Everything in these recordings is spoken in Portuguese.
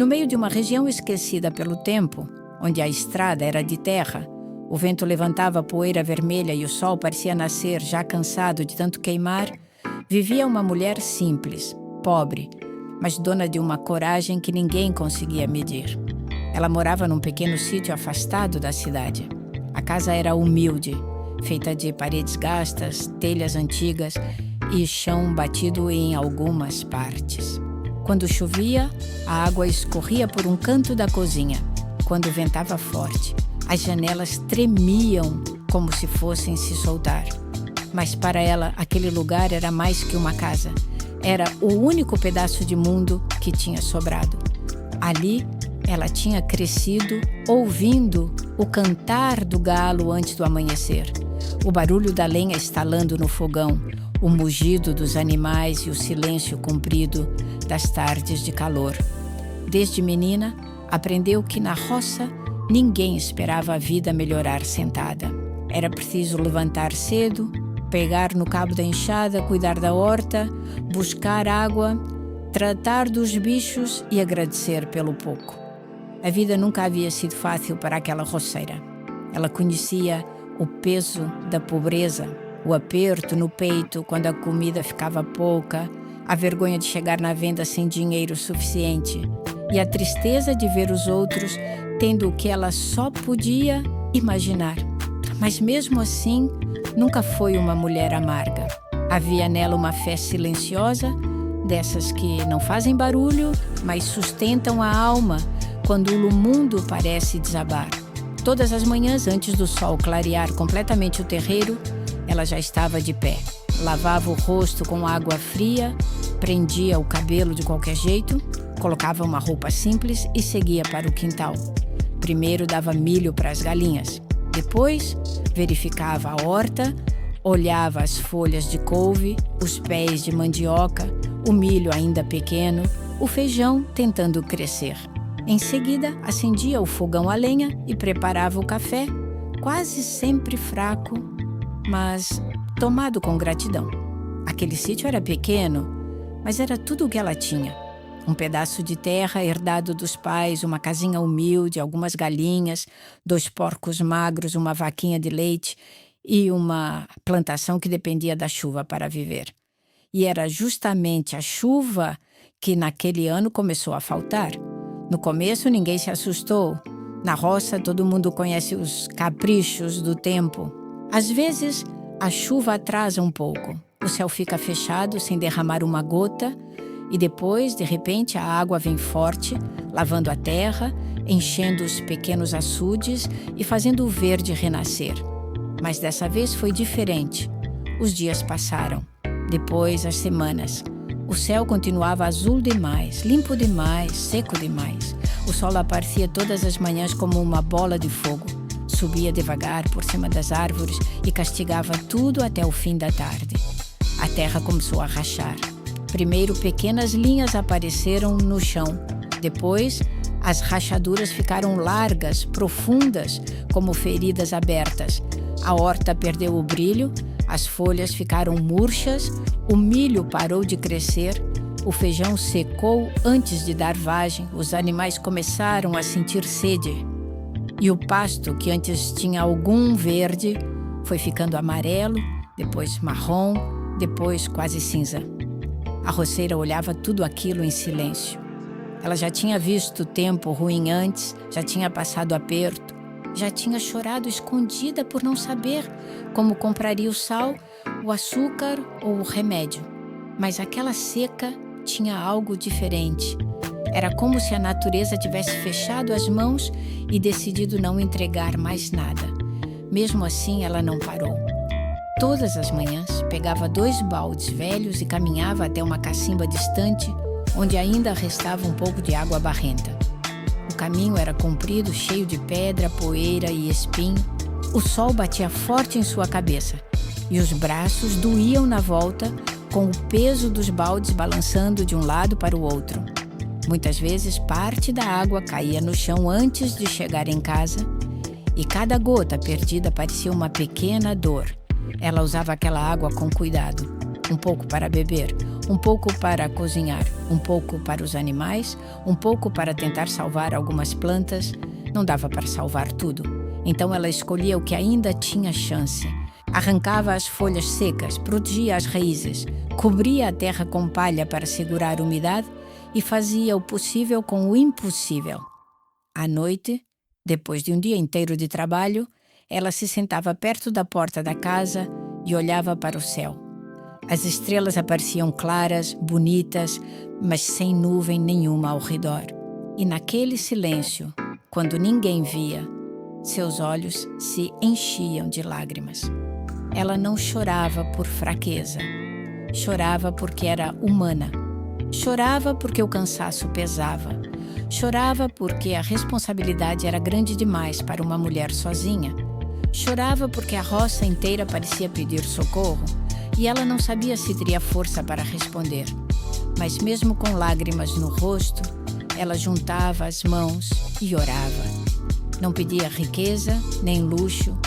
No meio de uma região esquecida pelo tempo, onde a estrada era de terra, o vento levantava a poeira vermelha e o sol parecia nascer, já cansado de tanto queimar, vivia uma mulher simples, pobre, mas dona de uma coragem que ninguém conseguia medir. Ela morava num pequeno sítio afastado da cidade. A casa era humilde, feita de paredes gastas, telhas antigas e chão batido em algumas partes. Quando chovia, a água escorria por um canto da cozinha. Quando ventava forte, as janelas tremiam como se fossem se soltar. Mas para ela, aquele lugar era mais que uma casa. Era o único pedaço de mundo que tinha sobrado. Ali, ela tinha crescido ouvindo o cantar do galo antes do amanhecer, o barulho da lenha estalando no fogão, o mugido dos animais e o silêncio comprido das tardes de calor. Desde menina, aprendeu que na roça ninguém esperava a vida melhorar sentada. Era preciso levantar cedo, pegar no cabo da enxada, cuidar da horta, buscar água, tratar dos bichos e agradecer pelo pouco. A vida nunca havia sido fácil para aquela roceira. Ela conhecia o peso da pobreza, o aperto no peito quando a comida ficava pouca, a vergonha de chegar na venda sem dinheiro suficiente e a tristeza de ver os outros tendo o que ela só podia imaginar. Mas mesmo assim, nunca foi uma mulher amarga. Havia nela uma fé silenciosa, dessas que não fazem barulho, mas sustentam a alma quando o mundo parece desabar. Todas as manhãs, antes do sol clarear completamente o terreiro, ela já estava de pé. Lavava o rosto com água fria, prendia o cabelo de qualquer jeito, colocava uma roupa simples e seguia para o quintal. Primeiro dava milho para as galinhas. Depois, verificava a horta, olhava as folhas de couve, os pés de mandioca, o milho ainda pequeno, o feijão tentando crescer. Em seguida, acendia o fogão a lenha e preparava o café, quase sempre fraco, mas tomado com gratidão. Aquele sítio era pequeno, mas era tudo o que ela tinha. Um pedaço de terra herdado dos pais, uma casinha humilde, algumas galinhas, 2 porcos magros, uma vaquinha de leite e uma plantação que dependia da chuva para viver. E era justamente a chuva que naquele ano começou a faltar. No começo ninguém se assustou. Na roça todo mundo conhece os caprichos do tempo. Às vezes a chuva atrasa um pouco. O céu fica fechado sem derramar uma gota e depois, de repente, a água vem forte, lavando a terra, enchendo os pequenos açudes e fazendo o verde renascer. Mas dessa vez foi diferente. Os dias passaram. Depois as semanas. O céu continuava azul demais, limpo demais, seco demais. O sol aparecia todas as manhãs como uma bola de fogo. Subia devagar por cima das árvores e castigava tudo até o fim da tarde. A terra começou a rachar. Primeiro, pequenas linhas apareceram no chão. Depois, as rachaduras ficaram largas, profundas, como feridas abertas. A horta perdeu o brilho, as folhas ficaram murchas, o milho parou de crescer, o feijão secou antes de dar vagem, os animais começaram a sentir sede. E o pasto, que antes tinha algum verde, foi ficando amarelo, depois marrom, depois quase cinza. A roceira olhava tudo aquilo em silêncio. Ela já tinha visto o tempo ruim antes, já tinha passado aperto, já tinha chorado escondida por não saber como compraria o sal, o açúcar ou o remédio. Mas aquela seca tinha algo diferente. Era como se a natureza tivesse fechado as mãos e decidido não entregar mais nada. Mesmo assim, ela não parou. Todas as manhãs, pegava 2 baldes velhos e caminhava até uma cacimba distante, onde ainda restava um pouco de água barrenta. O caminho era comprido, cheio de pedra, poeira e espinho. O sol batia forte em sua cabeça e os braços doíam na volta, com o peso dos baldes balançando de um lado para o outro. Muitas vezes, parte da água caía no chão antes de chegar em casa e cada gota perdida parecia uma pequena dor. Ela usava aquela água com cuidado. um pouco para beber, um pouco para cozinhar, um pouco para os animais, um pouco para tentar salvar algumas plantas. Não dava para salvar tudo. Então ela escolhia o que ainda tinha chance. Arrancava as folhas secas, protegia as raízes, cobria a terra com palha para segurar a umidade e fazia o possível com o impossível. À noite, depois de um dia inteiro de trabalho, ela se sentava perto da porta da casa e olhava para o céu. As estrelas apareciam claras, bonitas, mas sem nuvem nenhuma ao redor. E naquele silêncio, quando ninguém via, seus olhos se enchiam de lágrimas. Ela não chorava por fraqueza. Chorava porque era humana. Chorava porque o cansaço pesava. Chorava porque a responsabilidade era grande demais para uma mulher sozinha. Chorava porque a roça inteira parecia pedir socorro e ela não sabia se teria força para responder. Mas mesmo com lágrimas no rosto, ela juntava as mãos e orava. Não pedia riqueza, nem luxo,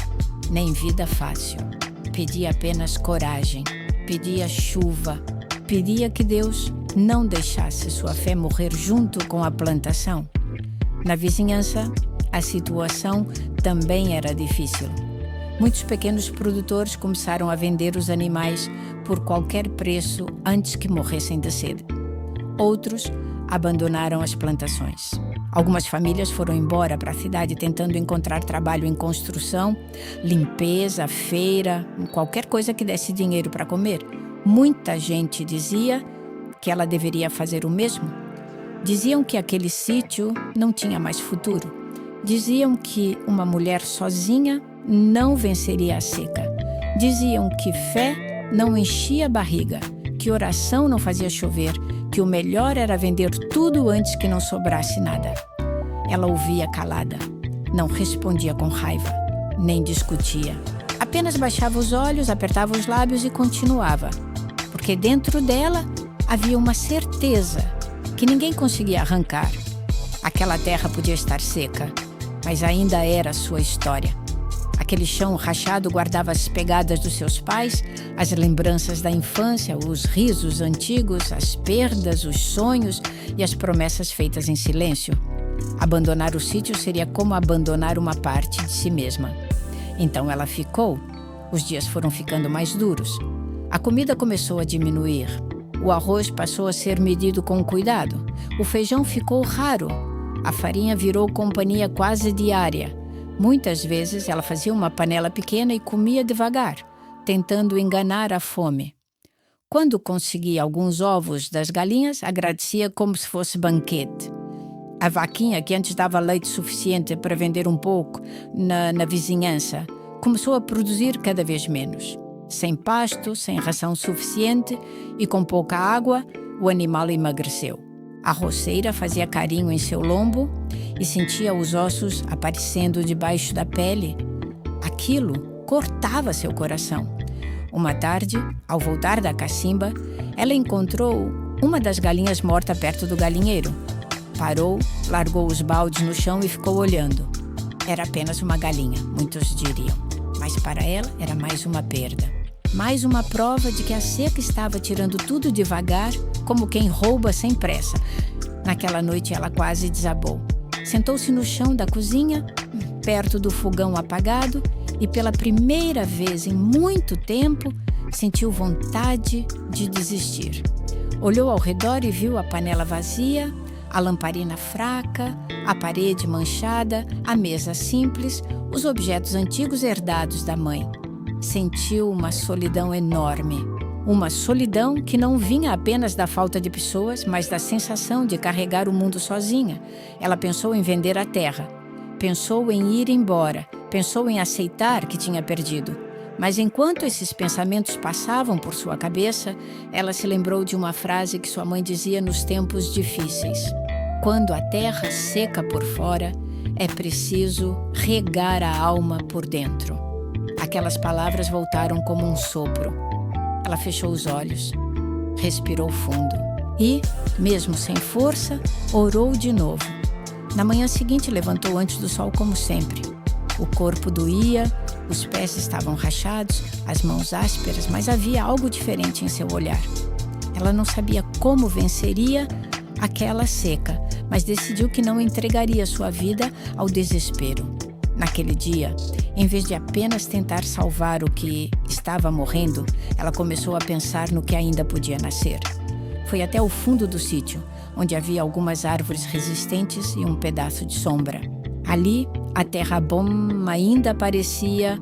nem vida fácil. Pedia apenas coragem, pedia chuva, pedia que Deus não deixasse sua fé morrer junto com a plantação. Na vizinhança, a situação também era difícil. Muitos pequenos produtores começaram a vender os animais por qualquer preço antes que morressem de sede. Outros abandonaram as plantações. Algumas famílias foram embora para a cidade tentando encontrar trabalho em construção, limpeza, feira, qualquer coisa que desse dinheiro para comer. Muita gente dizia que ela deveria fazer o mesmo. Diziam que aquele sítio não tinha mais futuro. Diziam que uma mulher sozinha não venceria a seca. Diziam que fé não enchia a barriga, que oração não fazia chover, que o melhor era vender tudo antes que não sobrasse nada. Ela ouvia calada, não respondia com raiva, nem discutia. Apenas baixava os olhos, apertava os lábios e continuava, porque dentro dela havia uma certeza que ninguém conseguia arrancar. Aquela terra podia estar seca, mas ainda era sua história. Aquele chão rachado guardava as pegadas dos seus pais, as lembranças da infância, os risos antigos, as perdas, os sonhos e as promessas feitas em silêncio. Abandonar o sítio seria como abandonar uma parte de si mesma. Então ela ficou. Os dias foram ficando mais duros. A comida começou a diminuir. O arroz passou a ser medido com cuidado. O feijão ficou raro. A farinha virou companhia quase diária. Muitas vezes ela fazia uma panela pequena e comia devagar, tentando enganar a fome. Quando conseguia alguns ovos das galinhas, agradecia como se fosse banquete. A vaquinha, que antes dava leite suficiente para vender um pouco na vizinhança, começou a produzir cada vez menos. Sem pasto, sem ração suficiente e com pouca água, o animal emagreceu. A roceira fazia carinho em seu lombo e sentia os ossos aparecendo debaixo da pele. Aquilo cortava seu coração. Uma tarde, ao voltar da cacimba, ela encontrou uma das galinhas morta perto do galinheiro. Parou, largou os baldes no chão e ficou olhando. Era apenas uma galinha, muitos diriam. Mas para ela era mais uma perda. Mais uma prova de que a seca estava tirando tudo devagar, como quem rouba sem pressa. Naquela noite ela quase desabou. Sentou-se no chão da cozinha, perto do fogão apagado, e pela primeira vez em muito tempo, sentiu vontade de desistir. Olhou ao redor e viu a panela vazia, a lamparina fraca, a parede manchada, a mesa simples, os objetos antigos herdados da mãe. Sentiu uma solidão enorme. Uma solidão que não vinha apenas da falta de pessoas, mas da sensação de carregar o mundo sozinha. Ela pensou em vender a terra. Pensou em ir embora. Pensou em aceitar que tinha perdido. Mas enquanto esses pensamentos passavam por sua cabeça, ela se lembrou de uma frase que sua mãe dizia nos tempos difíceis. Quando a terra seca por fora, é preciso regar a alma por dentro. Aquelas palavras voltaram como um sopro. Ela fechou os olhos, respirou fundo e, mesmo sem força, orou de novo. Na manhã seguinte, levantou antes do sol como sempre. O corpo doía, Os pés estavam rachados, as mãos ásperas, mas havia algo diferente em seu olhar. Ela não sabia como venceria aquela seca, mas decidiu que não entregaria sua vida ao desespero. Naquele dia, em vez de apenas tentar salvar o que estava morrendo, ela começou a pensar no que ainda podia nascer. Foi até o fundo do sítio, onde havia algumas árvores resistentes e um pedaço de sombra. Ali, a terra bom ainda parecia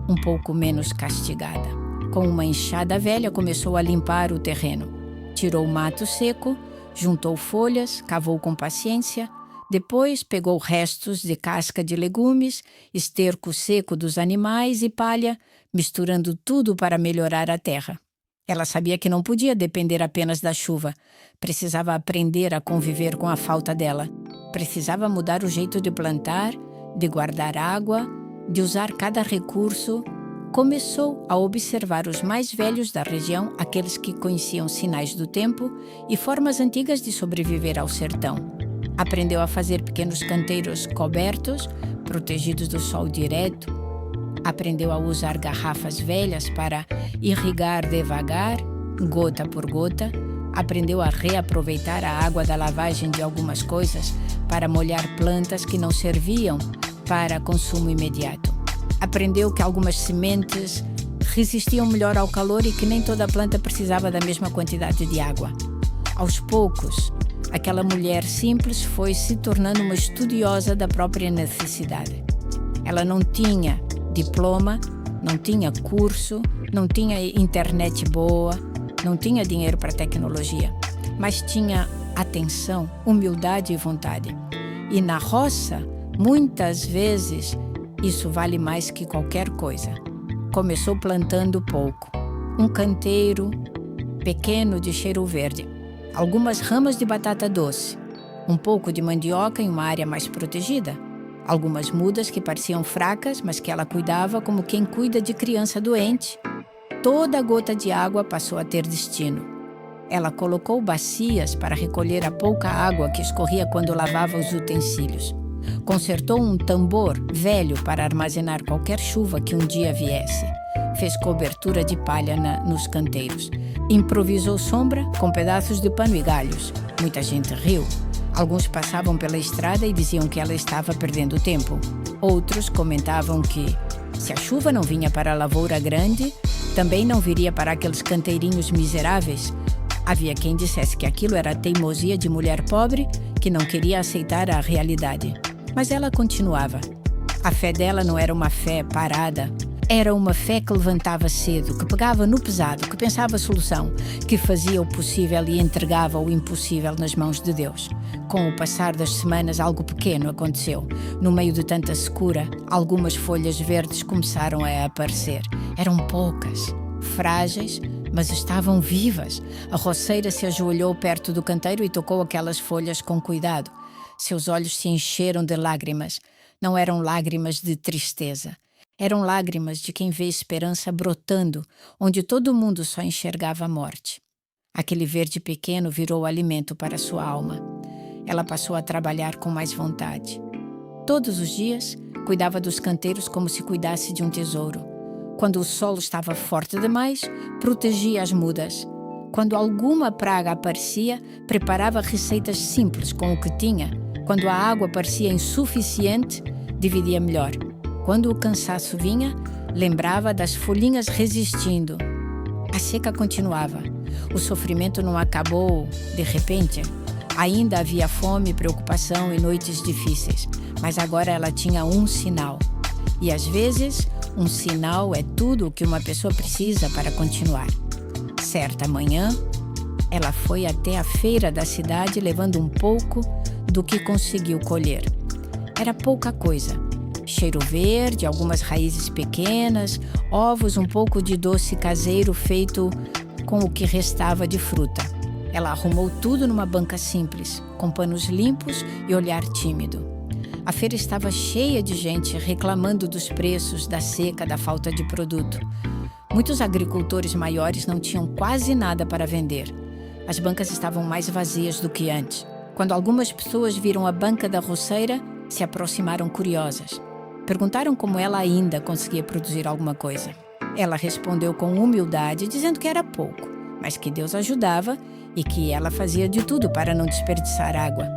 um pouco menos castigada. Com uma enxada velha, começou a limpar o terreno. Tirou o mato seco, juntou folhas, cavou com paciência. Depois, pegou restos de casca de legumes, esterco seco dos animais e palha, misturando tudo para melhorar a terra. Ela sabia que não podia depender apenas da chuva. Precisava aprender a conviver com a falta dela. Precisava mudar o jeito de plantar, de guardar água, de usar cada recurso. Começou a observar os mais velhos da região, aqueles que conheciam sinais do tempo e formas antigas de sobreviver ao sertão. Aprendeu a fazer pequenos canteiros cobertos, protegidos do sol direto. Aprendeu a usar garrafas velhas para irrigar devagar, gota por gota. Aprendeu a reaproveitar a água da lavagem de algumas coisas para molhar plantas que não serviam para consumo imediato. Aprendeu que algumas sementes resistiam melhor ao calor e que nem toda planta precisava da mesma quantidade de água. Aos poucos, aquela mulher simples foi se tornando uma estudiosa da própria necessidade. Ela não tinha diploma, não tinha curso, não tinha internet boa, não tinha dinheiro para tecnologia, mas tinha atenção, humildade e vontade. E na roça, muitas vezes, isso vale mais que qualquer coisa. Começou plantando pouco. Um canteiro pequeno de cheiro verde, algumas ramas de batata doce, um pouco de mandioca em uma área mais protegida, algumas mudas que pareciam fracas, mas que ela cuidava como quem cuida de criança doente. Toda gota de água passou a ter destino. Ela colocou bacias para recolher a pouca água que escorria quando lavava os utensílios. Consertou um tambor velho para armazenar qualquer chuva que um dia viesse. Fez cobertura de palha nos canteiros. Improvisou sombra com pedaços de pano e galhos. Muita gente riu. Alguns passavam pela estrada e diziam que ela estava perdendo tempo. Outros comentavam que, se a chuva não vinha para a lavoura grande, também não viria para aqueles canteirinhos miseráveis. Havia quem dissesse que aquilo era a teimosia de mulher pobre que não queria aceitar a realidade. Mas ela continuava. A fé dela não era uma fé parada. Era uma fé que levantava cedo, que pegava no pesado, que pensava a solução, que fazia o possível e entregava o impossível nas mãos de Deus. Com o passar das semanas, algo pequeno aconteceu. No meio de tanta secura, algumas folhas verdes começaram a aparecer. Eram poucas, frágeis, mas estavam vivas. A roceira se ajoelhou perto do canteiro e tocou aquelas folhas com cuidado. Seus olhos se encheram de lágrimas. Não eram lágrimas de tristeza. Eram lágrimas de quem vê esperança brotando, onde todo mundo só enxergava a morte. Aquele verde pequeno virou alimento para sua alma. Ela passou a trabalhar com mais vontade. Todos os dias, cuidava dos canteiros como se cuidasse de um tesouro. Quando o solo estava forte demais, protegia as mudas. Quando alguma praga aparecia, preparava receitas simples com o que tinha. Quando a água parecia insuficiente, dividia melhor. Quando o cansaço vinha, lembrava das folhinhas resistindo. A seca continuava. O sofrimento não acabou de repente. Ainda havia fome, preocupação e noites difíceis. Mas agora ela tinha um sinal. E às vezes, um sinal é tudo o que uma pessoa precisa para continuar. Certa manhã, ela foi até a feira da cidade levando um pouco do que conseguiu colher. Era pouca coisa. Cheiro verde, algumas raízes pequenas, ovos, um pouco de doce caseiro feito com o que restava de fruta. Ela arrumou tudo numa banca simples, com panos limpos e olhar tímido. A feira estava cheia de gente reclamando dos preços, da seca, da falta de produto. Muitos agricultores maiores não tinham quase nada para vender. As bancas estavam mais vazias do que antes. Quando algumas pessoas viram a banca da roceira, se aproximaram curiosas. Perguntaram como ela ainda conseguia produzir alguma coisa. Ela respondeu com humildade, dizendo que era pouco, mas que Deus ajudava e que ela fazia de tudo para não desperdiçar água.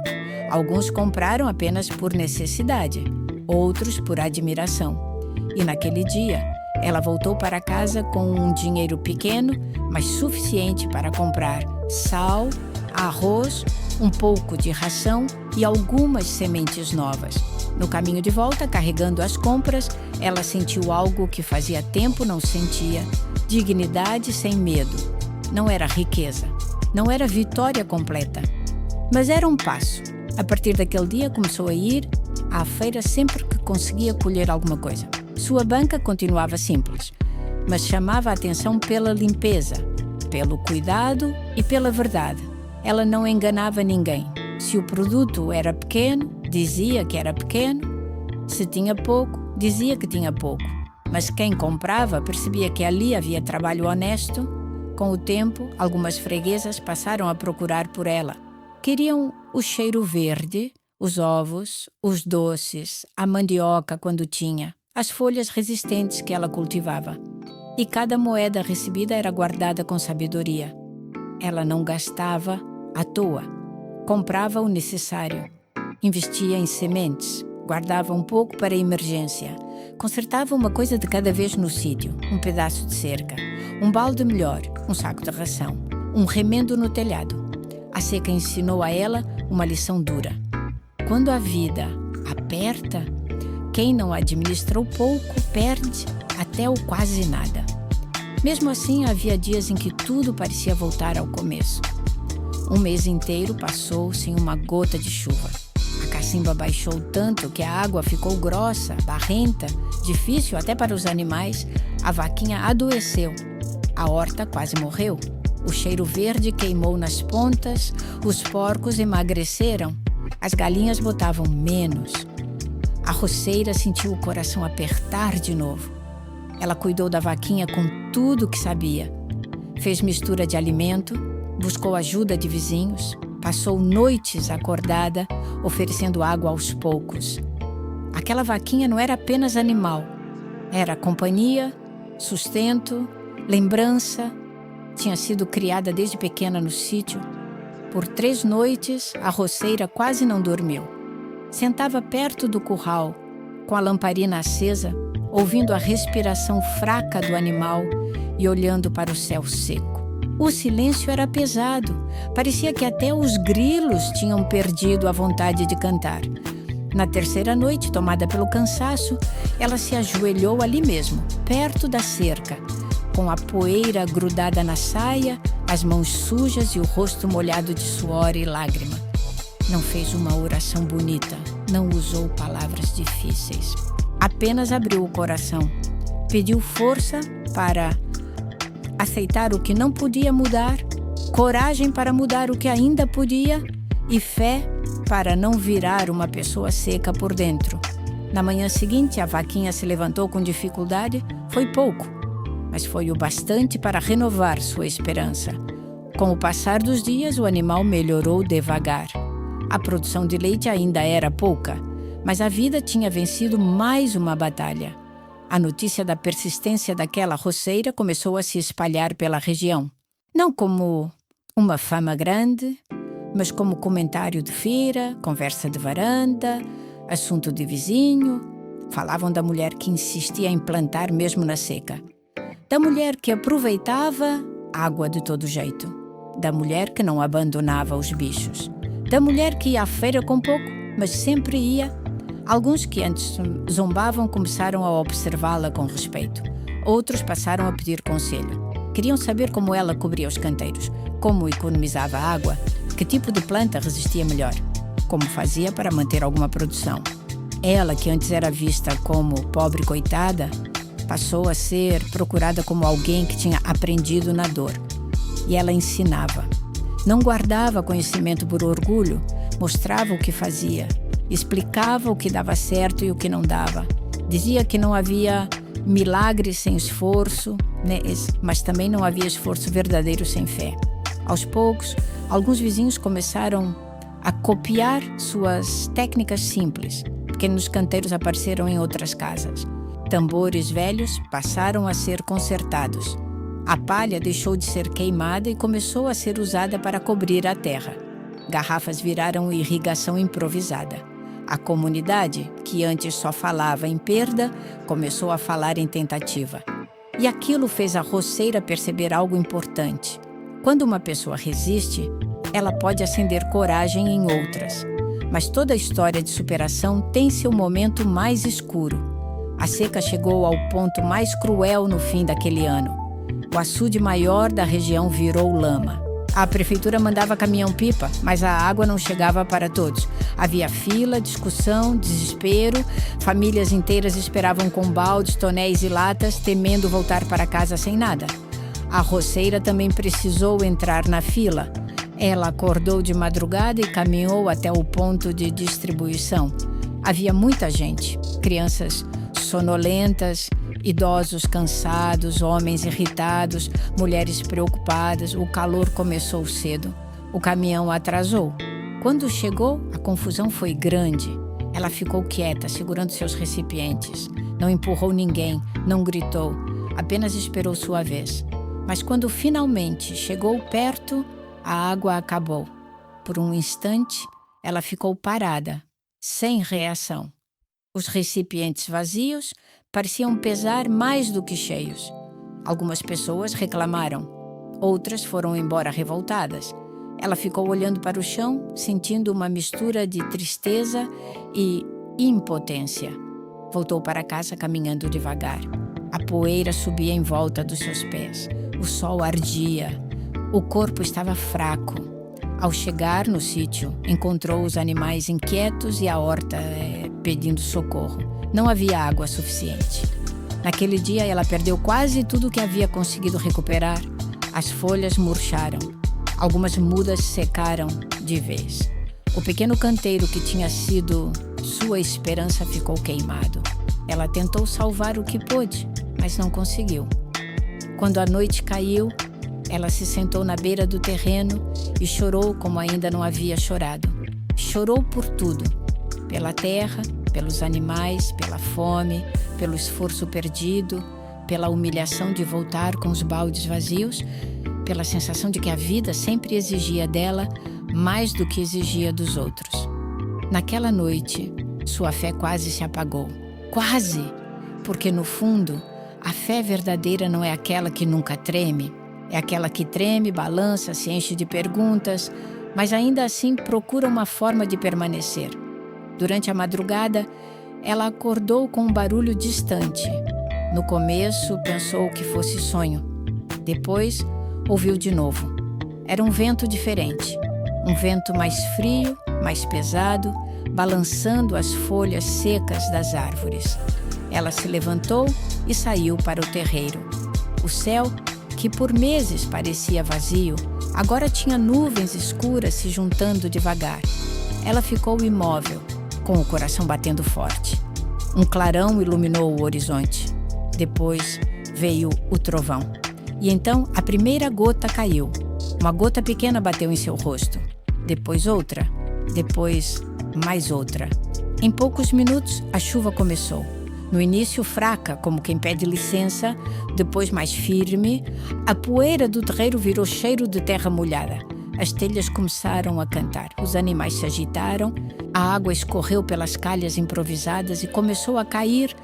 Alguns compraram apenas por necessidade, outros por admiração. E naquele dia, ela voltou para casa com um dinheiro pequeno, mas suficiente para comprar sal, arroz, um pouco de ração e algumas sementes novas. No caminho de volta, carregando as compras, ela sentiu algo que fazia tempo não sentia: dignidade sem medo. Não era riqueza, não era vitória completa, mas era um passo. A partir daquele dia, começou a ir à feira sempre que conseguia colher alguma coisa. Sua banca continuava simples, mas chamava a atenção pela limpeza, pelo cuidado e pela verdade. Ela não enganava ninguém. Se o produto era pequeno, dizia que era pequeno. Se tinha pouco, dizia que tinha pouco. Mas quem comprava percebia que ali havia trabalho honesto. Com o tempo, algumas freguesas passaram a procurar por ela. Queriam o cheiro verde, os ovos, os doces, a mandioca quando tinha, as folhas resistentes que ela cultivava. E cada moeda recebida era guardada com sabedoria. Ela não gastava à toa. Comprava o necessário. Investia em sementes. Guardava um pouco para a emergência. Consertava uma coisa de cada vez no sítio. Um pedaço de cerca. Um balde melhor. Um saco de ração. Um remendo no telhado. A seca ensinou a ela uma lição dura. Quando a vida aperta, quem não administra o pouco perde até o quase nada. Mesmo assim, havia dias em que tudo parecia voltar ao começo. Um mês inteiro passou sem uma gota de chuva. A cacimba baixou tanto que a água ficou grossa, barrenta, difícil até para os animais. A vaquinha adoeceu. A horta quase morreu. O cheiro verde queimou nas pontas. Os porcos emagreceram. As galinhas botavam menos. A roceira sentiu o coração apertar de novo. Ela cuidou da vaquinha com tudo o que sabia. Fez mistura de alimento, buscou ajuda de vizinhos, passou noites acordada, oferecendo água aos poucos. Aquela vaquinha não era apenas animal, era companhia, sustento, lembrança. Tinha sido criada desde pequena no sítio. Por 3 noites, a roceira quase não dormiu. Sentava perto do curral, com a lamparina acesa, ouvindo a respiração fraca do animal e olhando para o céu seco. O silêncio era pesado. Parecia que até os grilos tinham perdido a vontade de cantar. Na 3ª noite, tomada pelo cansaço, ela se ajoelhou ali mesmo, perto da cerca, com a poeira grudada na saia, as mãos sujas e o rosto molhado de suor e lágrima. Não fez uma oração bonita, não usou palavras difíceis. Apenas abriu o coração. Pediu força para aceitar o que não podia mudar, coragem para mudar o que ainda podia e fé para não virar uma pessoa seca por dentro. Na manhã seguinte, a vaquinha se levantou com dificuldade. Foi pouco, mas foi o bastante para renovar sua esperança. Com o passar dos dias, o animal melhorou devagar. A produção de leite ainda era pouca, mas a vida tinha vencido mais uma batalha. A notícia da persistência daquela roceira começou a se espalhar pela região. Não como uma fama grande, mas como comentário de feira, conversa de varanda, assunto de vizinho. Falavam da mulher que insistia em plantar mesmo na seca. Da mulher que aproveitava água de todo jeito. Da mulher que não abandonava os bichos. Da mulher que ia à feira com pouco, mas sempre ia. Alguns que antes zombavam começaram a observá-la com respeito. Outros passaram a pedir conselho. Queriam saber como ela cobria os canteiros, como economizava água, que tipo de planta resistia melhor, como fazia para manter alguma produção. Ela, que antes era vista como pobre coitada, passou a ser procurada como alguém que tinha aprendido na dor. E ela ensinava. Não guardava conhecimento por orgulho, mostrava o que fazia, explicava o que dava certo e o que não dava. Dizia que não havia milagre sem esforço, né? Mas também não havia esforço verdadeiro sem fé. Aos poucos, alguns vizinhos começaram a copiar suas técnicas simples, Pequenos canteiros apareceram em outras casas. Tambores velhos passaram a ser consertados. A palha deixou de ser queimada e começou a ser usada para cobrir a terra. Garrafas viraram irrigação improvisada. A comunidade, que antes só falava em perda, começou a falar em tentativa. E aquilo fez a roceira perceber algo importante. Quando uma pessoa resiste, ela pode acender coragem em outras. Mas toda história de superação tem seu momento mais escuro. A seca chegou ao ponto mais cruel no fim daquele ano. O açude maior da região virou lama. A prefeitura mandava caminhão-pipa, mas a água não chegava para todos. Havia fila, discussão, desespero. Famílias inteiras esperavam com baldes, tonéis e latas, temendo voltar para casa sem nada. A roceira também precisou entrar na fila. Ela acordou de madrugada e caminhou até o ponto de distribuição. Havia muita gente, crianças sonolentas, idosos cansados, homens irritados, mulheres preocupadas. O calor começou cedo. O caminhão atrasou. Quando chegou, a confusão foi grande. Ela ficou quieta, segurando seus recipientes. Não empurrou ninguém, não gritou, apenas esperou sua vez. Mas quando finalmente chegou perto, a água acabou. Por um instante, ela ficou parada, sem reação. Os recipientes vazios pareciam pesar mais do que cheios. Algumas pessoas reclamaram, outras foram embora revoltadas. Ela ficou olhando para o chão, sentindo uma mistura de tristeza e impotência. Voltou para casa caminhando devagar. A poeira subia em volta dos seus pés. O sol ardia. O corpo estava fraco. Ao chegar no sítio, encontrou os animais inquietos e a horta pedindo socorro. Não havia água suficiente. Naquele dia, ela perdeu quase tudo que havia conseguido recuperar. As folhas murcharam. Algumas mudas secaram de vez. O pequeno canteiro que tinha sido sua esperança ficou queimado. Ela tentou salvar o que pôde, mas não conseguiu. Quando a noite caiu, ela se sentou na beira do terreno e chorou como ainda não havia chorado. Chorou por tudo. Pela terra, pelos animais, pela fome, pelo esforço perdido, pela humilhação de voltar com os baldes vazios, pela sensação de que a vida sempre exigia dela mais do que exigia dos outros. Naquela noite, sua fé quase se apagou. Quase! Porque no fundo, a fé verdadeira não é aquela que nunca treme. É aquela que treme, balança, se enche de perguntas, mas ainda assim procura uma forma de permanecer. Durante a madrugada, ela acordou com um barulho distante. No começo, pensou que fosse sonho. Depois, ouviu de novo. Era um vento diferente. Um vento mais frio, mais pesado, balançando as folhas secas das árvores. Ela se levantou e saiu para o terreiro. O céu, que por meses parecia vazio, agora tinha nuvens escuras se juntando devagar. Ela ficou imóvel, com o coração batendo forte. Um clarão iluminou o horizonte. Depois veio o trovão. E então a primeira gota caiu. Uma gota pequena bateu em seu rosto. Depois outra. Depois mais outra. Em poucos minutos, a chuva começou. No início fraca, como quem pede licença, depois mais firme, a poeira do terreiro virou cheiro de terra molhada. As telhas começaram a cantar, os animais se agitaram, a água escorreu pelas calhas improvisadas e começou a cair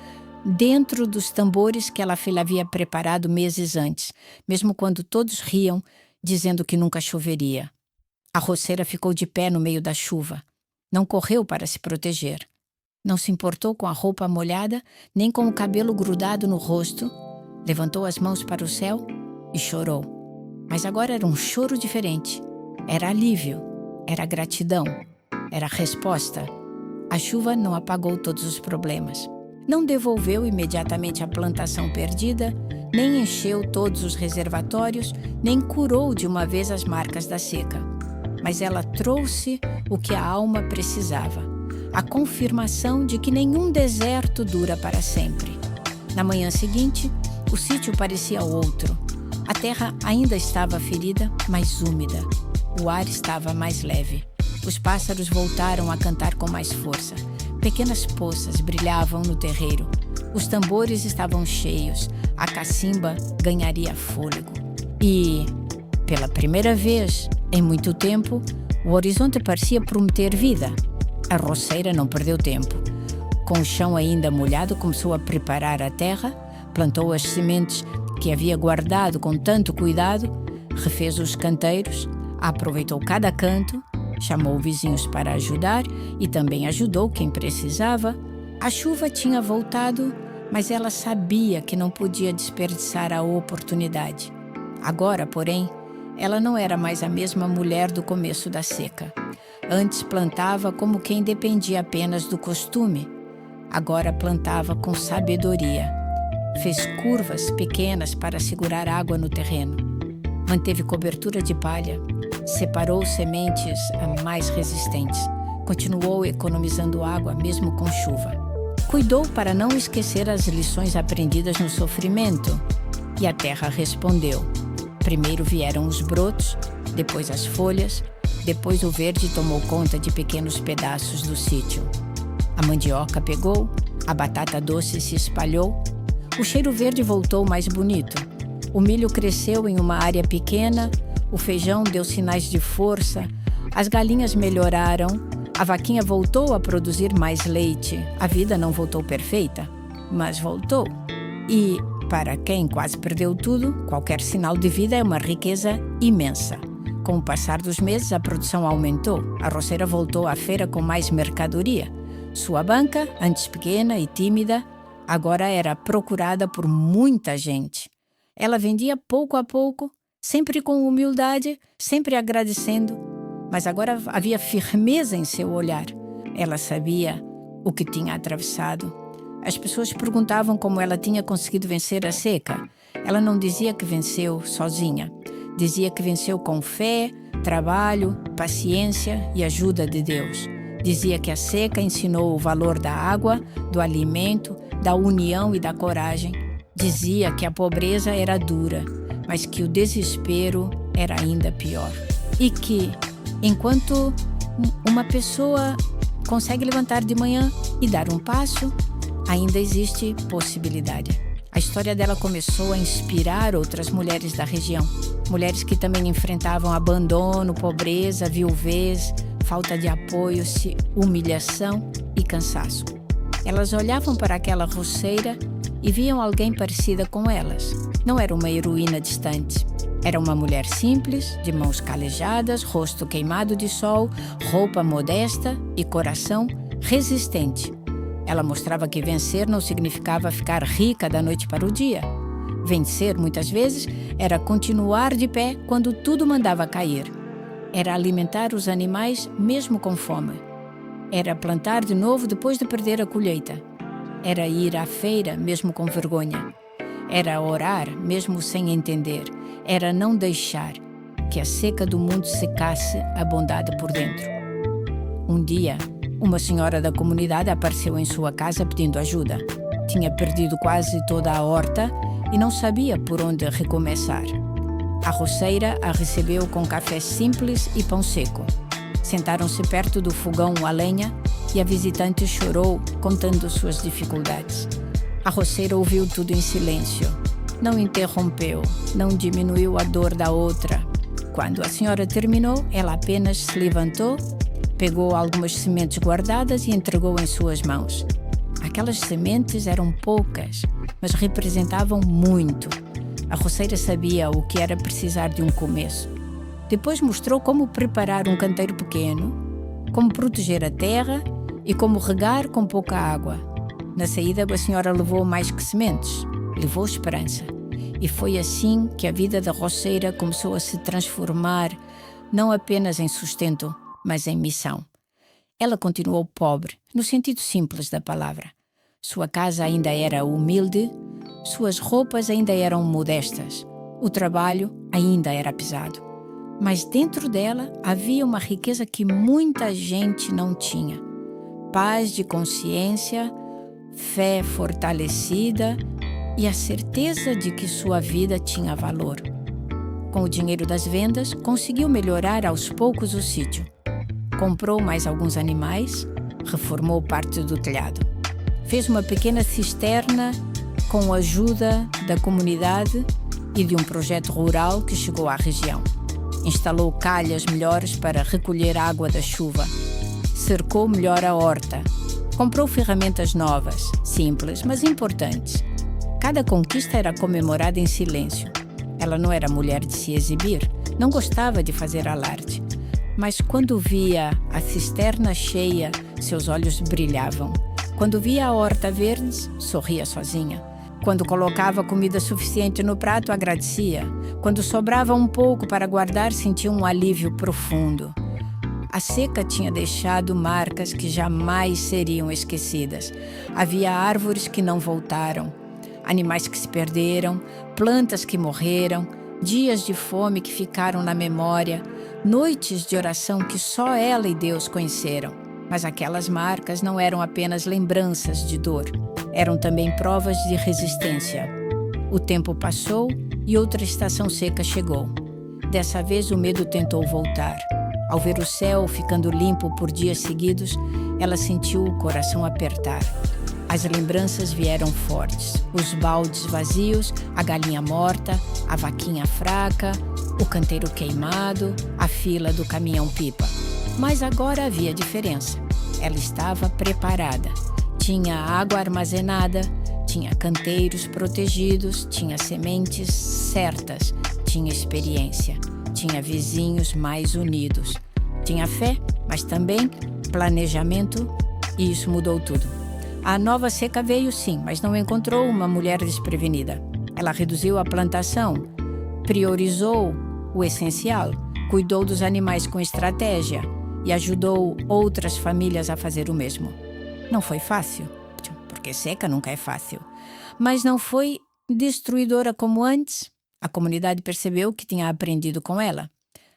dentro dos tambores que ela havia preparado meses antes, mesmo quando todos riam, dizendo que nunca choveria. A roceira ficou de pé no meio da chuva. Não correu para se proteger. Não se importou com a roupa molhada, nem com o cabelo grudado no rosto. Levantou as mãos para o céu e chorou. Mas agora era um choro diferente. Era alívio, era gratidão, era resposta. A chuva não apagou todos os problemas. Não devolveu imediatamente a plantação perdida, nem encheu todos os reservatórios, nem curou de uma vez as marcas da seca. Mas ela trouxe o que a alma precisava. A confirmação de que nenhum deserto dura para sempre. Na manhã seguinte, o sítio parecia outro. A terra ainda estava ferida, mas úmida. O ar estava mais leve. Os pássaros voltaram a cantar com mais força. Pequenas poças brilhavam no terreiro. Os tambores estavam cheios. A cacimba ganharia fôlego. E, pela primeira vez em muito tempo, o horizonte parecia prometer vida. A roceira não perdeu tempo. Com o chão ainda molhado, começou a preparar a terra, plantou as sementes que havia guardado com tanto cuidado, refez os canteiros, aproveitou cada canto, chamou vizinhos para ajudar e também ajudou quem precisava. A chuva tinha voltado, mas ela sabia que não podia desperdiçar a oportunidade. Agora, porém, ela não era mais a mesma mulher do começo da seca. Antes plantava como quem dependia apenas do costume. Agora plantava com sabedoria. Fez curvas pequenas para segurar água no terreno. Manteve cobertura de palha. Separou sementes mais resistentes. Continuou economizando água mesmo com chuva. Cuidou para não esquecer as lições aprendidas no sofrimento. E a terra respondeu. Primeiro vieram os brotos, depois as folhas, depois o verde tomou conta de pequenos pedaços do sítio. A mandioca pegou, a batata doce se espalhou, o cheiro verde voltou mais bonito. O milho cresceu em uma área pequena, o feijão deu sinais de força, as galinhas melhoraram, a vaquinha voltou a produzir mais leite. A vida não voltou perfeita, mas voltou. E, para quem quase perdeu tudo, qualquer sinal de vida é uma riqueza imensa. Com o passar dos meses, a produção aumentou. A roceira voltou à feira com mais mercadoria. Sua banca, antes pequena e tímida, agora era procurada por muita gente. Ela vendia pouco a pouco, sempre com humildade, sempre agradecendo, mas agora havia firmeza em seu olhar. Ela sabia o que tinha atravessado. As pessoas perguntavam como ela tinha conseguido vencer a seca. Ela não dizia que venceu sozinha. Dizia que venceu com fé, trabalho, paciência e ajuda de Deus. Dizia que a seca ensinou o valor da água, do alimento, da união e da coragem. Dizia que a pobreza era dura, mas que o desespero era ainda pior. E que, enquanto uma pessoa consegue levantar de manhã e dar um passo, ainda existe possibilidade. A história dela começou a inspirar outras mulheres da região. Mulheres que também enfrentavam abandono, pobreza, viuvez, falta de apoio, humilhação e cansaço. Elas olhavam para aquela roceira e viam alguém parecida com elas. Não era uma heroína distante. Era uma mulher simples, de mãos calejadas, rosto queimado de sol, roupa modesta e coração resistente. Ela mostrava que vencer não significava ficar rica da noite para o dia. Vencer, muitas vezes, era continuar de pé quando tudo mandava cair. Era alimentar os animais mesmo com fome. Era plantar de novo depois de perder a colheita. Era ir à feira mesmo com vergonha. Era orar mesmo sem entender. Era não deixar que a seca do mundo secasse a bondade por dentro. Um dia, uma senhora da comunidade apareceu em sua casa pedindo ajuda. Tinha perdido quase toda a horta e não sabia por onde recomeçar. A roceira a recebeu com café simples e pão seco. Sentaram-se perto do fogão a lenha e a visitante chorou, contando suas dificuldades. A roceira ouviu tudo em silêncio. Não interrompeu, não diminuiu a dor da outra. Quando a senhora terminou, ela apenas se levantou, pegou algumas sementes guardadas e entregou em suas mãos. Aquelas sementes eram poucas, mas representavam muito. A roceira sabia o que era precisar de um começo. Depois mostrou como preparar um canteiro pequeno, como proteger a terra e como regar com pouca água. Na saída, a senhora levou mais que sementes, levou esperança. E foi assim que a vida da roceira começou a se transformar, não apenas em sustento, mas em missão. Ela continuou pobre, no sentido simples da palavra. Sua casa ainda era humilde, suas roupas ainda eram modestas, o trabalho ainda era pesado. Mas dentro dela havia uma riqueza que muita gente não tinha. Paz de consciência, fé fortalecida e a certeza de que sua vida tinha valor. Com o dinheiro das vendas, conseguiu melhorar aos poucos o sítio. Comprou mais alguns animais, reformou parte do telhado. Fez uma pequena cisterna com a ajuda da comunidade e de um projeto rural que chegou à região. Instalou calhas melhores para recolher água da chuva. Cercou melhor a horta. Comprou ferramentas novas, simples, mas importantes. Cada conquista era comemorada em silêncio. Ela não era mulher de se exibir, não gostava de fazer alarde. Mas quando via a cisterna cheia, seus olhos brilhavam. Quando via a horta verde, sorria sozinha. Quando colocava comida suficiente no prato, agradecia. Quando sobrava um pouco para guardar, sentia um alívio profundo. A seca tinha deixado marcas que jamais seriam esquecidas. Havia árvores que não voltaram, animais que se perderam, plantas que morreram, dias de fome que ficaram na memória, noites de oração que só ela e Deus conheceram. Mas aquelas marcas não eram apenas lembranças de dor, eram também provas de resistência. O tempo passou e outra estação seca chegou. Dessa vez o medo tentou voltar. Ao ver o céu ficando limpo por dias seguidos, ela sentiu o coração apertar. As lembranças vieram fortes. Os baldes vazios, a galinha morta, a vaquinha fraca, o canteiro queimado, a fila do caminhão-pipa. Mas agora havia diferença. Ela estava preparada. Tinha água armazenada, tinha canteiros protegidos, tinha sementes certas, tinha experiência, tinha vizinhos mais unidos. Tinha fé, mas também planejamento, e isso mudou tudo. A nova seca veio sim, mas não encontrou uma mulher desprevenida. Ela reduziu a plantação, priorizou o essencial, cuidou dos animais com estratégia e ajudou outras famílias a fazer o mesmo. Não foi fácil, porque seca nunca é fácil, mas não foi destruidora como antes. A comunidade percebeu que tinha aprendido com ela.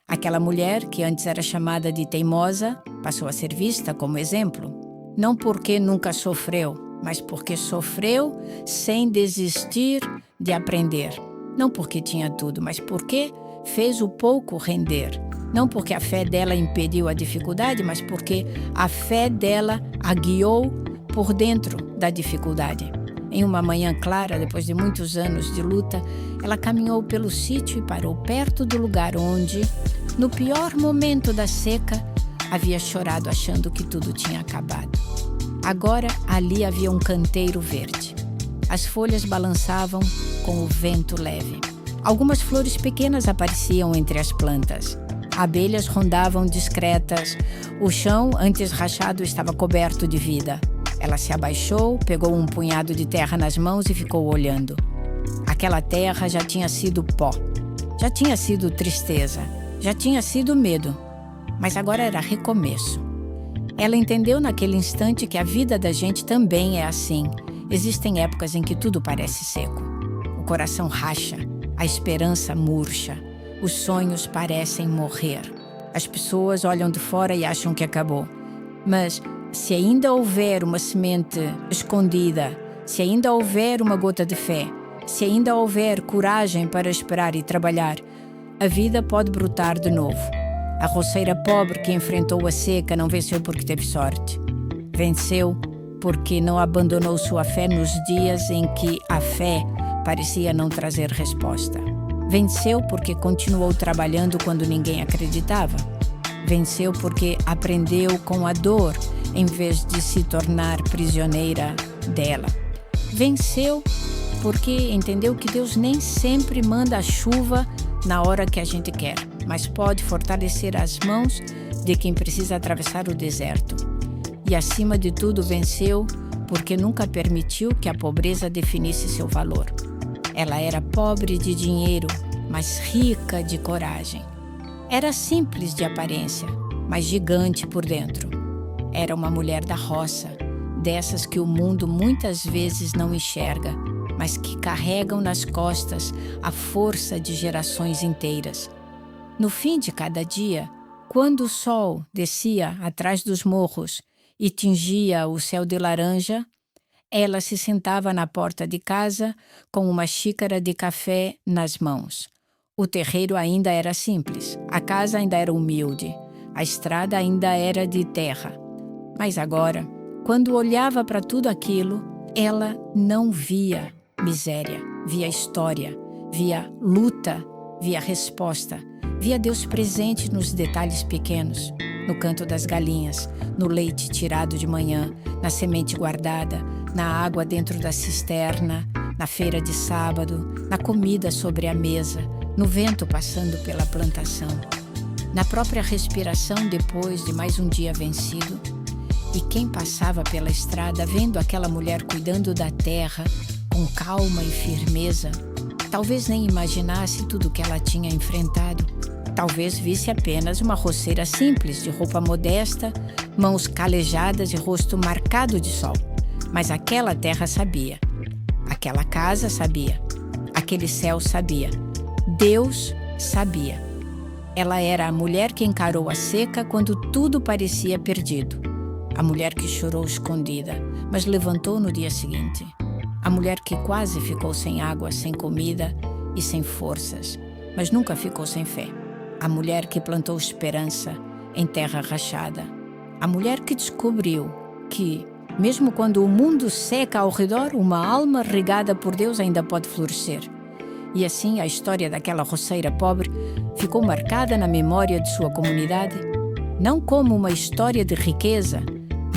Aquela mulher, que antes era chamada de teimosa, passou a ser vista como exemplo. Não porque nunca sofreu, mas porque sofreu sem desistir de aprender. Não porque tinha tudo, mas porque fez o pouco render. Não porque a fé dela impediu a dificuldade, mas porque a fé dela a guiou por dentro da dificuldade. Em uma manhã clara, depois de muitos anos de luta, ela caminhou pelo sítio e parou perto do lugar onde, no pior momento da seca, havia chorado achando que tudo tinha acabado. Agora, ali havia um canteiro verde. As folhas balançavam com o vento leve. Algumas flores pequenas apareciam entre as plantas. Abelhas rondavam discretas. O chão, antes rachado, estava coberto de vida. Ela se abaixou, pegou um punhado de terra nas mãos e ficou olhando. Aquela terra já tinha sido pó, já tinha sido tristeza, já tinha sido medo, mas agora era recomeço. Ela entendeu naquele instante que a vida da gente também é assim. Existem épocas em que tudo parece seco. O coração racha, a esperança murcha, os sonhos parecem morrer. As pessoas olham de fora e acham que acabou. Mas se ainda houver uma semente escondida, se ainda houver uma gota de fé, se ainda houver coragem para esperar e trabalhar, a vida pode brotar de novo. A roceira pobre que enfrentou a seca não venceu porque teve sorte. Venceu porque não abandonou sua fé nos dias em que a fé parecia não trazer resposta. Venceu porque continuou trabalhando quando ninguém acreditava. Venceu porque aprendeu com a dor em vez de se tornar prisioneira dela. Venceu porque entendeu que Deus nem sempre manda a chuva na hora que a gente quer, mas pode fortalecer as mãos de quem precisa atravessar o deserto. E, acima de tudo, venceu porque nunca permitiu que a pobreza definisse seu valor. Ela era pobre de dinheiro, mas rica de coragem. Era simples de aparência, mas gigante por dentro. Era uma mulher da roça, dessas que o mundo muitas vezes não enxerga, mas que carregam nas costas a força de gerações inteiras. No fim de cada dia, quando o sol descia atrás dos morros e tingia o céu de laranja, ela se sentava na porta de casa com uma xícara de café nas mãos. O terreiro ainda era simples, a casa ainda era humilde, a estrada ainda era de terra. Mas agora, quando olhava para tudo aquilo, ela não via miséria, via história, via luta, via resposta, via Deus presente nos detalhes pequenos, no canto das galinhas, no leite tirado de manhã, na semente guardada, na água dentro da cisterna, na feira de sábado, na comida sobre a mesa, no vento passando pela plantação, na própria respiração depois de mais um dia vencido. E quem passava pela estrada vendo aquela mulher cuidando da terra com calma e firmeza, talvez nem imaginasse tudo o que ela tinha enfrentado. Talvez visse apenas uma roceira simples, de roupa modesta, mãos calejadas e rosto marcado de sol. Mas aquela terra sabia, aquela casa sabia, aquele céu sabia, Deus sabia. Ela era a mulher que encarou a seca quando tudo parecia perdido. A mulher que chorou escondida, mas levantou no dia seguinte. A mulher que quase ficou sem água, sem comida e sem forças, mas nunca ficou sem fé. A mulher que plantou esperança em terra rachada. A mulher que descobriu que, mesmo quando o mundo seca ao redor, uma alma regada por Deus ainda pode florescer. E assim a história daquela roceira pobre ficou marcada na memória de sua comunidade, não como uma história de riqueza,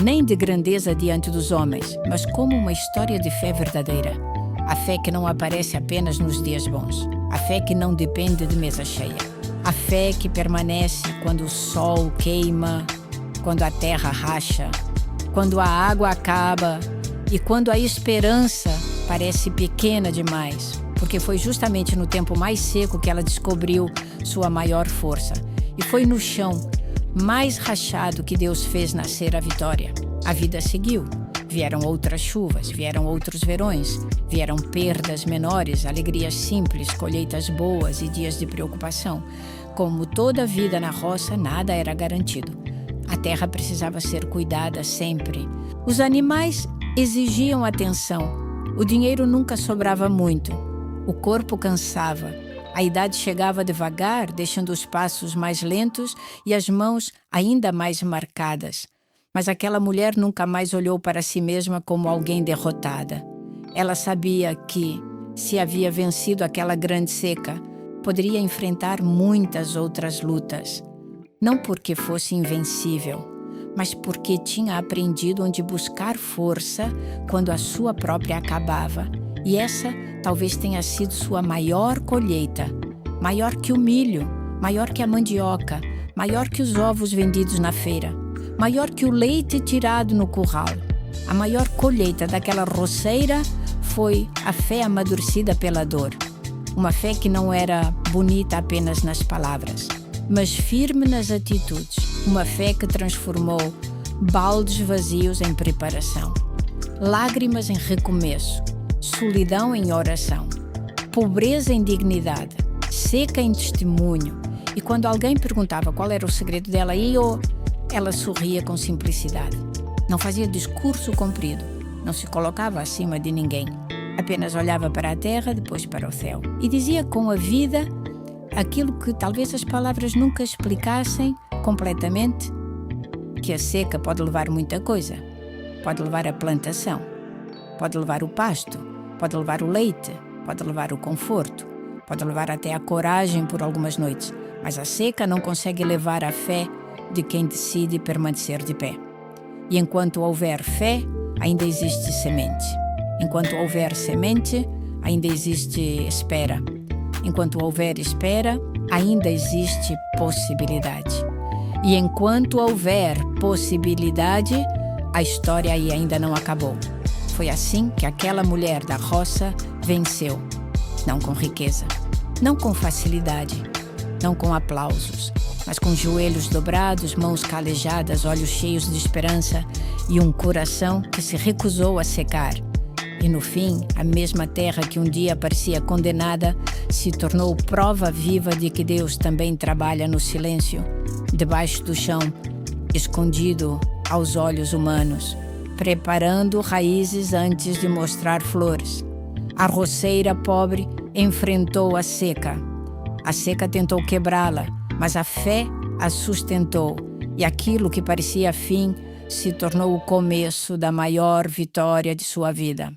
nem de grandeza diante dos homens, mas como uma história de fé verdadeira. A fé que não aparece apenas nos dias bons. A fé que não depende de mesa cheia. A fé que permanece quando o sol queima, quando a terra racha, quando a água acaba e quando a esperança parece pequena demais, porque foi justamente no tempo mais seco que ela descobriu sua maior força. E foi no chão mais rachado que Deus fez nascer a vitória. A vida seguiu. Vieram outras chuvas, vieram outros verões, vieram perdas menores, alegrias simples, colheitas boas e dias de preocupação. Como toda vida na roça, nada era garantido. A terra precisava ser cuidada sempre. Os animais exigiam atenção. O dinheiro nunca sobrava muito. O corpo cansava. A idade chegava devagar, deixando os passos mais lentos e as mãos ainda mais marcadas. Mas aquela mulher nunca mais olhou para si mesma como alguém derrotada. Ela sabia que, se havia vencido aquela grande seca, poderia enfrentar muitas outras lutas. Não porque fosse invencível, mas porque tinha aprendido onde buscar força quando a sua própria acabava. E essa talvez tenha sido sua maior colheita, maior que o milho, maior que a mandioca, maior que os ovos vendidos na feira, maior que o leite tirado no curral. A maior colheita daquela roceira foi a fé amadurecida pela dor. Uma fé que não era bonita apenas nas palavras, mas firme nas atitudes. Uma fé que transformou baldes vazios em preparação, lágrimas em recomeço, solidão em oração, pobreza em dignidade, seca em testemunho. E quando alguém perguntava qual era o segredo dela, ela sorria com simplicidade. Não fazia discurso comprido, não se colocava acima de ninguém. Apenas olhava para a terra, depois para o céu. E dizia com a vida aquilo que talvez as palavras nunca explicassem completamente, que a seca pode levar muita coisa. Pode levar a plantação, pode levar o pasto, pode levar o leite, pode levar o conforto, pode levar até a coragem por algumas noites. Mas a seca não consegue levar a fé de quem decide permanecer de pé. E enquanto houver fé, ainda existe semente. Enquanto houver semente, ainda existe espera. Enquanto houver espera, ainda existe possibilidade. E enquanto houver possibilidade, a história aí ainda não acabou. Foi assim que aquela mulher da roça venceu. Não com riqueza, não com facilidade, não com aplausos, mas com joelhos dobrados, mãos calejadas, olhos cheios de esperança e um coração que se recusou a secar. E no fim, a mesma terra que um dia parecia condenada se tornou prova viva de que Deus também trabalha no silêncio, debaixo do chão, escondido aos olhos humanos, preparando raízes antes de mostrar flores. A roceira pobre enfrentou a seca. A seca tentou quebrá-la, mas a fé a sustentou, e aquilo que parecia fim se tornou o começo da maior vitória de sua vida.